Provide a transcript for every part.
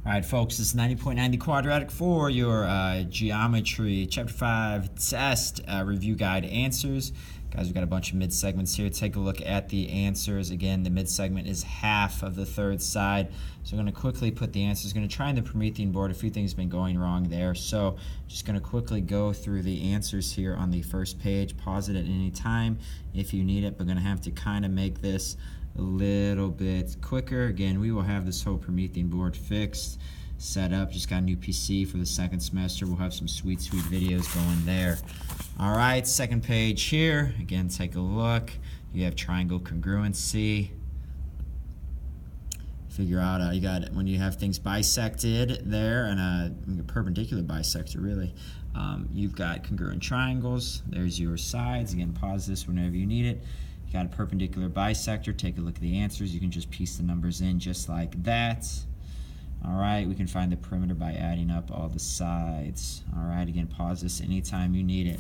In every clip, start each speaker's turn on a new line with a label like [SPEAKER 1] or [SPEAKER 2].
[SPEAKER 1] All right, folks, this is 90.9 the quadratic for your geometry chapter 5 test review guide answers. Guys, we've got a bunch of mid segments here. Take a look at the answers. Again, the mid segment is half of the third side. So I'm going to quickly put the answers. Going to try in the Promethean board. A few things have been going wrong there. So just going to quickly go through the answers here on the first page. Pause it at any time if you need it. But going to have to kind of make this a little bit quicker. Again, we will have this whole Promethean board fixed, set up. Just got a new PC for the second semester. We'll have some sweet videos going there. All right, second page here. Again, take a look. You have triangle congruency. Figure out you got when you have things bisected there and a perpendicular bisector really. You've got congruent triangles. There's your sides. Again, pause this whenever you need it. You got a perpendicular bisector. Take a look at the answers. You can just piece the numbers in just like that. All right, we can find the perimeter by adding up all the sides. All right, again, pause this anytime you need it.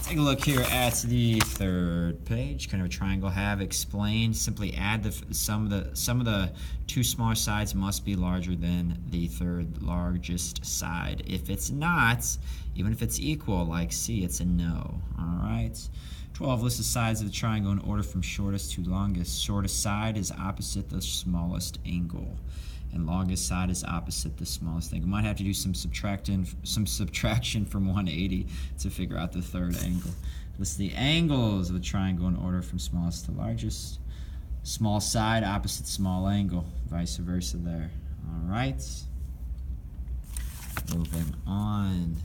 [SPEAKER 1] Take a look here at the third page. Kind of a triangle have explained. Simply add the sum of the two smaller sides must be larger than the third largest side. If it's not, even if it's equal, like C, it's a no. All right. 12, list the sides of the triangle in order from shortest to longest. Shortest side is opposite the smallest angle, and longest side is opposite the smallest angle. Might have to do some subtraction from 180 to figure out the third angle. List the angles of the triangle in order from smallest to largest. Small side opposite small angle, vice versa there. All right. Moving on.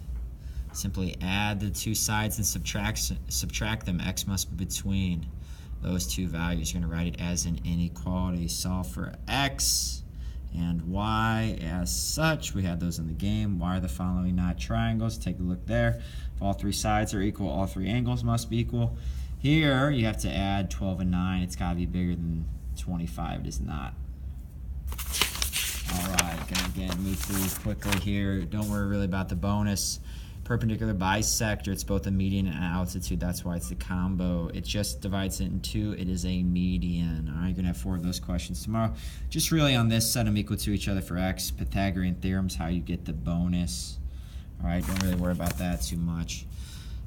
[SPEAKER 1] Simply add the two sides and subtract them. X must be between those two values. You're going to write it as an inequality. Solve for X and Y as such. We had those in the game. Why are the following not triangles? Take a look there. If all three sides are equal, all three angles must be equal. Here, you have to add 12 and 9. It's got to be bigger than 25. It is not. All right, gonna again move through quickly here. Don't worry really about the bonus. Perpendicular bisector, it's both a median and an altitude. That's why it's the combo. It just divides it in two. It is a median. All right, you're gonna have 4 of those questions tomorrow. Just really on this, set them equal to each other for X. Pythagorean theorem's how you get the bonus. All right, don't really worry about that too much.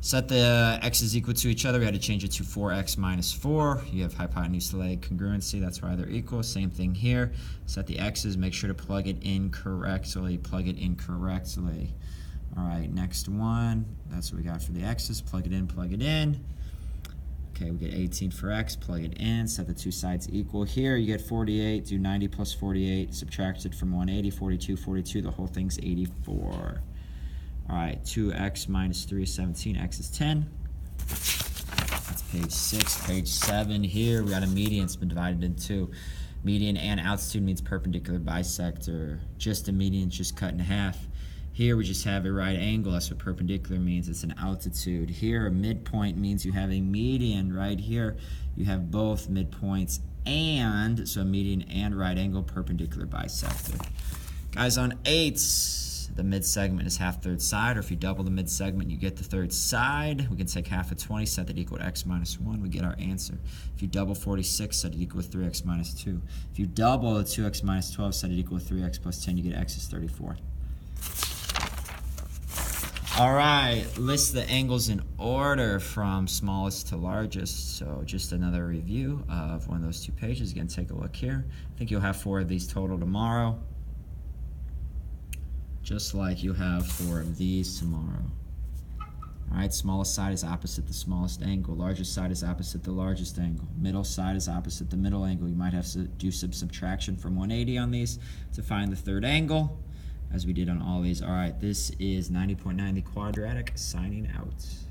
[SPEAKER 1] Set the X's equal to each other. We had to change it to 4X minus 4. You have hypotenuse to leg congruency. That's why they're equal. Same thing here. Set the X's. Make sure to plug it in correctly. Plug it in correctly. All right, next one. That's what we got for the X's. Plug it in, plug it in. Okay, we get 18 for X. Plug it in. Set the two sides equal. Here you get 48. Do 90 plus 48. Subtract it from 180. 42, 42. The whole thing's 84. All right, 2X minus 3 is 17. X is 10. That's page 6. Page 7 here. We got a median. It's been divided in two. Median and altitude means perpendicular bisector. Just a median, just cut in half. Here we just have a right angle. That's what perpendicular means. It's an altitude. Here a midpoint means you have a median. Right here you have both midpoints and, so median and right angle, perpendicular bisector. Guys, on 8s, the mid segment is half third side, or if you double the mid segment you get the third side. We can take half of 20, set that equal to X minus 1. We get our answer. If you double 46, set it equal to 3X minus 2. If you double the 2X minus 12, set it equal to 3X plus 10, you get X is 34. All right, list the angles in order from smallest to largest. So just another review of one of those two pages. Again, take a look here. I think you'll have 4 of these total tomorrow, just like you have 4 of these tomorrow. All right, smallest side is opposite the smallest angle. Largest side is opposite the largest angle. Middle side is opposite the middle angle. You might have to do some subtraction from 180 on these to find the third angle, as we did on all these. All right, this is 90.9 the quadratic, signing out.